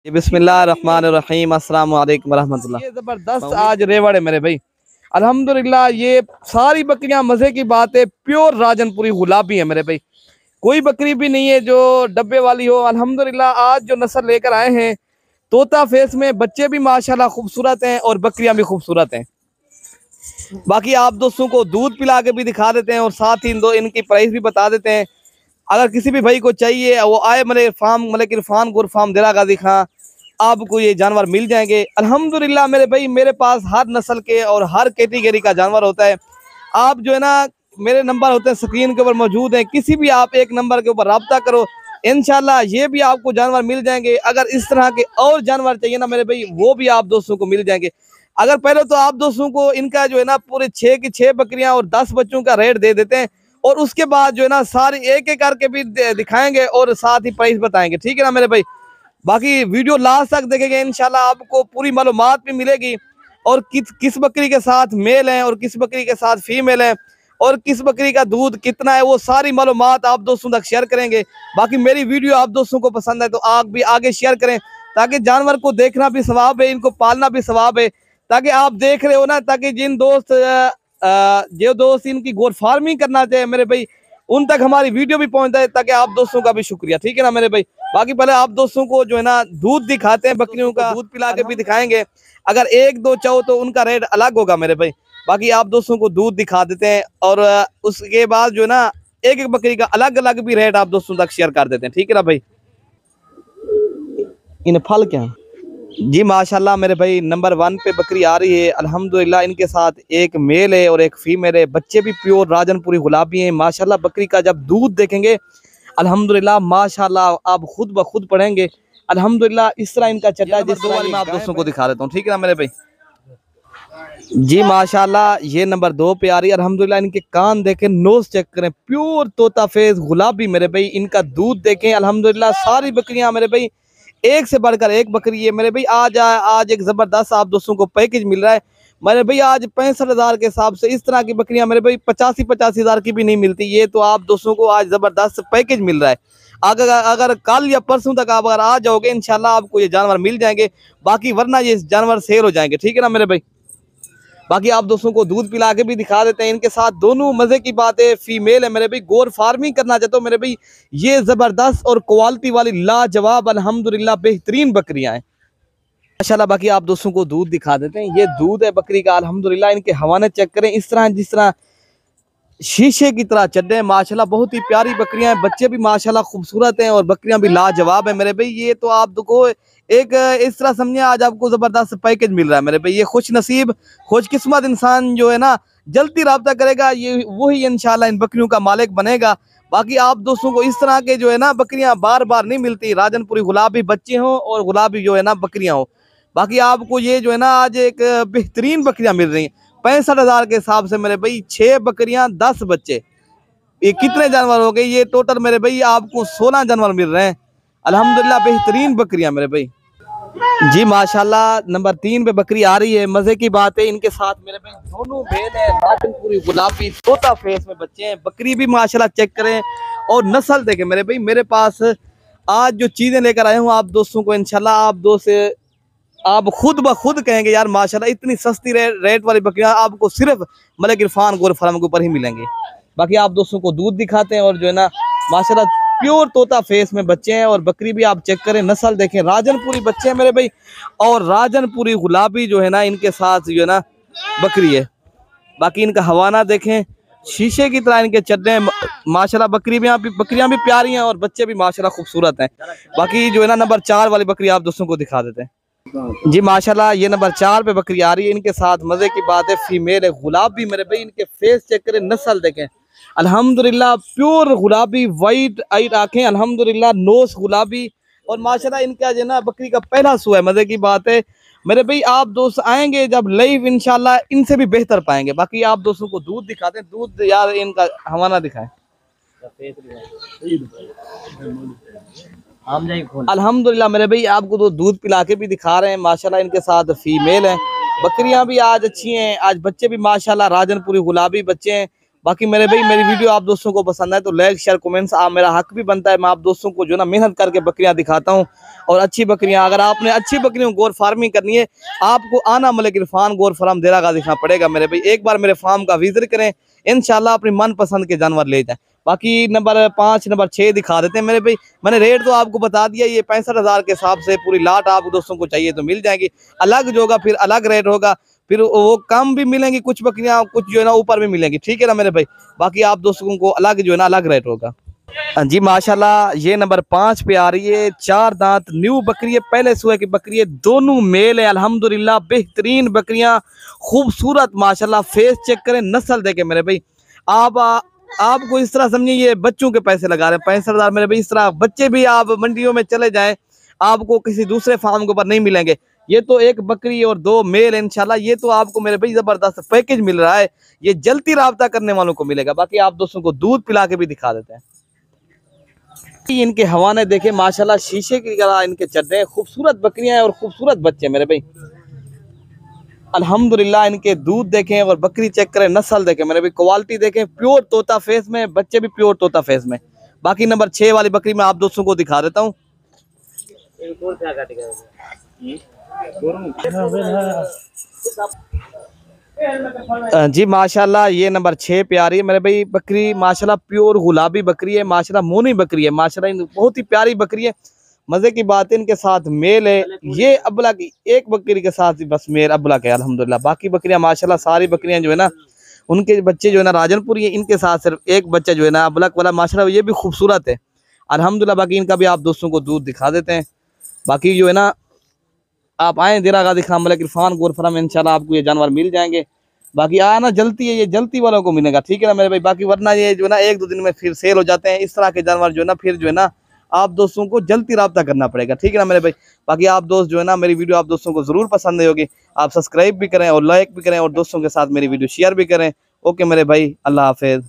बिस्मिल्लाहिर्रहमानिर्रहीम, अस्सलाम वालेकुम वरहमतुल्लाह। ये ज़बरदस्त आज रेवड़ है मेरे भाई, अल्हम्दुलिल्लाह। ये सारी बकरियां मज़े की बात है, प्योर राजनपुरी गुलाबी है मेरे भाई। कोई बकरी भी नहीं है जो डब्बे वाली हो। अल्हम्दुलिल्लाह आज जो नस्ल लेकर आए हैं तोता फेस में, बच्चे भी माशाल्लाह खूबसूरत हैं और बकरियां भी खूबसूरत हैं। बाकी आप दोस्तों को दूध पिला के भी दिखा देते हैं और साथ ही इनकी प्राइस भी बता देते हैं। अगर किसी भी भाई को चाहिए वो आए मेरे फार्म मलिक इरफान गुर फार्म दिला गाजी खां, आपको ये जानवर मिल जाएंगे अल्हम्दुलिल्लाह मेरे भाई। मेरे पास हर नस्ल के और हर कैटेगरी का जानवर होता है। आप जो है ना, मेरे नंबर होते हैं स्क्रीन के ऊपर मौजूद हैं, किसी भी आप एक नंबर के ऊपर रब्ता करो, इंशाल्लाह ये भी आपको जानवर मिल जाएंगे। अगर इस तरह के और जानवर चाहिए ना मेरे भाई, वो भी आप दोस्तों को मिल जाएंगे। अगर पहले तो आप दोस्तों को इनका जो है ना पूरे 6 की 6 बकरियां और 10 बच्चों का रेट दे देते हैं, और उसके बाद जो है ना सारी एक एक करके भी दिखाएंगे और साथ ही प्राइस बताएंगे, ठीक है ना मेरे भाई। बाकी वीडियो लास्ट तक देखेंगे, इंशाल्लाह आपको पूरी मालूमात भी मिलेगी, और किस बकरी के साथ मेल है और किस बकरी के साथ फीमेल है और किस बकरी का दूध कितना है, वो सारी मालूमात आप दोस्तों तक शेयर करेंगे। बाकी मेरी वीडियो आप दोस्तों को पसंद है तो आप भी आगे शेयर करें, ताकि जानवर को देखना भी सवाब है, इनको पालना भी सवाब है। ताकि आप देख रहे हो ना, ताकि जिन दोस्त जो दोस्त इनकी गोट फार्मिंग करना चाहे मेरे भाई, उन तक हमारी वीडियो भी पहुंच जाए, ताकि आप दोस्तों का भी शुक्रिया, ठीक है ना मेरे भाई। बाकी पहले आप दोस्तों को जो है ना दूध दिखाते हैं, बकरियों का दूध पिला के भी दिखाएंगे। अगर एक दो चाहो तो उनका रेट अलग होगा मेरे भाई। बाकी आप दोस्तों को दूध दिखा देते हैं, और उसके बाद जो है ना एक एक बकरी का अलग अलग भी रेट आप दोस्तों तक शेयर कर देते हैं, ठीक है ना भाई। इन फल क्या जी माशाल्लाह मेरे भाई, नंबर 1 पे बकरी आ रही है अल्हम्दुलिल्लाह। इनके साथ एक मेल है और एक फीमेल है, बच्चे भी प्योर राजनपुरी गुलाबी हैं माशाल्लाह। बकरी का जब दूध देखेंगे अल्हम्दुलिल्लाह माशाल्लाह, आप खुद ब खुद पढ़ेंगे अल्हम्दुलिल्लाह। इस तरह इनका चड्डा जिस दो वाली मैं आप दोस्तों को दिखा देता हूँ, ठीक है ना मेरे भाई। जी माशाल्लाह ये नंबर 2 पे आ रही है अल्हम्दुलिल्लाह। इनके कान देखें, नोज चेक करें, प्योर तोता फेस गुलाबी मेरे भाई। इनका दूध देखें अल्हम्दुलिल्लाह। सारी बकरियां मेरे भाई एक से बढ़कर एक बकरी है मेरे भाई। आज एक ज़बरदस्त आप दोस्तों को पैकेज मिल रहा है मेरे भाई। आज 65,000 के हिसाब से इस तरह की बकरियां मेरे भाई 85,000 की भी नहीं मिलती। ये तो आप दोस्तों को आज ज़बरदस्त पैकेज मिल रहा है। अगर कल या परसों तक आप अगर आ जाओगे इंशाल्लाह आपको ये जानवर मिल जाएंगे। बाकी वरना ये जानवर सेल हो जाएंगे, ठीक है ना मेरे भाई। बाकी आप दोस्तों को दूध पिला के भी दिखा देते हैं। इनके साथ दोनों मजे की बात है, फीमेल है मेरे भाई। गोर फार्मिंग करना चाहते हो मेरे भाई, ये जबरदस्त और क्वालिटी वाली लाजवाब अल्हम्दुलिल्लाह बेहतरीन बकरियां हैं माशाल्लाह। बाकी आप दोस्तों को दूध दिखा देते हैं। ये दूध है बकरी का अल्हम्दुलिल्लाह। इनके हवाने चेक करें, इस तरह जिस तरह शीशे की तरह चड्डे माशाल्लाह। बहुत ही प्यारी बकरियां हैं, बच्चे भी माशाल्लाह खूबसूरत हैं और बकरियां भी लाजवाब है मेरे भाई। ये तो आपको एक इस तरह समझिए आज आपको जबरदस्त पैकेज मिल रहा है मेरे भाई। ये खुश नसीब खुशकिस्मत इंसान जो है ना जल्दी रब्ता करेगा, ये वही इंशाल्लाह इन बकरियों का मालिक बनेगा। बाकी आप दोस्तों को इस तरह के जो है ना बकरियां बार बार नहीं मिलती, राजनपुरी गुलाबी बच्चे हों और गुलाबी जो है ना बकरियां हो। बाकी आपको ये जो है ना आज एक बेहतरीन बकरियां मिल रही हैं 65,000 के हिसाब से मेरे भाई। 6 बकरियां 10 बच्चे, ये कितने जानवर हो गए? ये टोटल मेरे भाई आपको 16 जानवर मिल रहे हैं अल्हम्दुलिल्लाह। बेहतरीन बकरियां मेरे भाई जी माशाल्लाह। नंबर 3 पे बकरी आ रही है, मजे की बात है। इनके साथ मेरे भाई दोनों मेल है, राजनपुरी गुलाबी तोता फेस में बच्चे हैं। बकरी भी माशाल्लाह चेक करें और नस्ल देखें मेरे भाई। मेरे पास आज जो चीजें लेकर आए हूँ आप दोस्तों को इंशाल्लाह आप खुद ब खुद कहेंगे यार माशाल्लाह इतनी सस्ती रेट वाली बकरियां आपको सिर्फ मलिक इरफान गोर फार्म के ऊपर ही मिलेंगी। बाकी आप दोस्तों को दूध दिखाते हैं, और जो है ना माशाल्लाह प्योर तोता फेस में बच्चे हैं। और बकरी भी आप चेक करें, नस्ल देखें, राजनपुरी बच्चे हैं मेरे भाई। और राजनपुरी गुलाबी जो है ना इनके साथ जो है ना बकरी है। बाकी इनका हवाना देखें, शीशे की तरह इनके चड्डे हैं माशाल्लाह। बकरियां भी प्यारी हैं और बच्चे भी माशाल्लाह खूबसूरत हैं। बाकी जो है ना नंबर 4 वाली बकरी आप दोस्तों को दिखा देते हैं जी माशाल्लाह। ये नंबर 4 पे बकरी आ रही है। इनके साथ मजे की बात है, फीमेल है, गुलाबी मेरे भाई। इनके फेस चेक करें, नस्ल देखें अल्हम्दुलिल्लाह। प्योर गुलाबी वाइट आई आंखें अल्हम्दुलिल्लाह, नोस गुलाबी। और माशाल्लाह इनका जो ना बकरी का पहला सू है, मजे की बात है मेरे भाई। आप दोस्त आएंगे जब लाइव इंशाल्लाह इनसे भी बेहतर पाएंगे। बाकी आप दोस्तों को दूध दिखाते हैं, दूध यार इनका हवाना दिखाएं अल्हम्दुलिल्लाह मेरे भाई। आपको तो दूध पिला के भी दिखा रहे हैं माशाल्लाह। इनके साथ फीमेल हैं, बकरियां भी आज अच्छी हैं। आज बच्चे भी माशाल्लाह राजनपुरी गुलाबी बच्चे हैं बाकी मेरे भाई मेरी वीडियो आप दोस्तों को पसंद आए तो लाइक शेयर कमेंट्स, आप मेरा हक भी बनता है, मैं आप दोस्तों को जो ना मेहनत करके बकरियां दिखाता हूँ और अच्छी बकरियां। अगर आपने अच्छी बकरियों गोर फार्मिंग करनी है आपको आना मलिक इरफान गोर फार्म देरा गाजी दिखना पड़ेगा मेरे भाई। एक बार मेरे फार्म का विजिट करें, इंशाल्लाह अपनी मनपसंद के जानवर ले जाएं। बाकी नंबर 5 नंबर 6 दिखा देते हैं मेरे भाई। मैंने रेट तो आपको बता दिया, ये 65,000 के हिसाब से पूरी लाट आप दोस्तों को चाहिए तो मिल जाएगी। अलग जो होगा फिर अलग रेट होगा, फिर वो कम भी मिलेंगी कुछ बकरियां, कुछ जो है ना ऊपर भी मिलेंगी, ठीक है ना मेरे भाई। बाकी आप दोस्तों को अलग जो है ना अलग रेट होगा। हाँ जी माशाल्लाह ये नंबर 5 पे आ रही है, 4 दांत न्यू बकरी है, पहले सुबह की बकरी है, दोनों मेल है अल्हम्दुलिल्लाह, बेहतरीन बकरियां, खूबसूरत माशाल्लाह। फेस चेक करें, नस्ल देखे मेरे भाई। आपको इस तरह समझिए ये बच्चों के पैसे लगा रहे हैं 65,000 मेरे भाई। इस तरह बच्चे भी आप मंडियों में चले जाएं आपको किसी दूसरे फार्म के ऊपर नहीं मिलेंगे। ये तो एक बकरी और 2 मेल इंशाल्लाह, ये तो आपको मेरे भाई जबरदस्त पैकेज मिल रहा है, ये जल्दी राब्ता करने वालों को मिलेगा। बाकी आप दोस्तों को दूध पिला के भी दिखा देते हैं। इनके हवाने देखे माशाल्लाह, शीशे की तरह इनके चड्डे हैं, खूबसूरत बकरियां हैं और खूबसूरत बच्चे मेरे भाई अल्हम्दुलिल्लाह। इनके दूध देखें और बकरी चेक करें, नस्ल देखें मेरे भाई, क्वालिटी देखें, प्योर तोता फेस में, बच्चे भी प्योर तोता फेस में। बाकी नंबर 6 वाली बकरी मैं आप दोस्तों को दिखा देता हूँ। जी माशाल्लाह ये नंबर 6 पे आ रही है मेरे भाई बकरी, माशाल्लाह प्योर गुलाबी बकरी है, माशाल्लाह मोनी बकरी है, माशाल्लाह बहुत ही प्यारी बकरी है। मजे की बात है इनके साथ मेल है, ये अबला की एक बकरी के साथ ही बस मेल अबला के अल्हम्दुलिल्लाह। बाकी बकरियां माशाल्लाह सारी बकरियां जो है ना उनके बच्चे जो है ना राजनपुरी है, इनके साथ सिर्फ एक बच्चा जो है ना अबलक वाला माशाल्लाह ये भी खूबसूरत है अल्हम्दुलिल्लाह। बाकी इनका भी आप दोस्तों को दूध दिखा देते हैं। बाकी जो है ना आप आए देरा गाजी खान मलिक इरफान गोर फार्म, इंशाल्लाह आपको ये जानवर मिल जाएंगे। बाकी आना जल्दी है, ये जल्दी वालों को मिलेगा, ठीक है ना मेरे भाई। बाकी वरना ये जो है ना 1-2 दिन में फिर सेल हो जाते हैं इस तरह के जानवर जो है ना, फिर जो है ना आप दोस्तों को जल्दी राब्ता करना पड़ेगा, ठीक है ना मेरे भाई। बाकी आप दोस्त जो है ना मेरी वीडियो आप दोस्तों को जरूर पसंद आई होगी, आप सब्सक्राइब भी करें और लाइक भी करें और दोस्तों के साथ मेरी वीडियो शेयर भी करें। ओके मेरे भाई, अल्लाह हाफिज।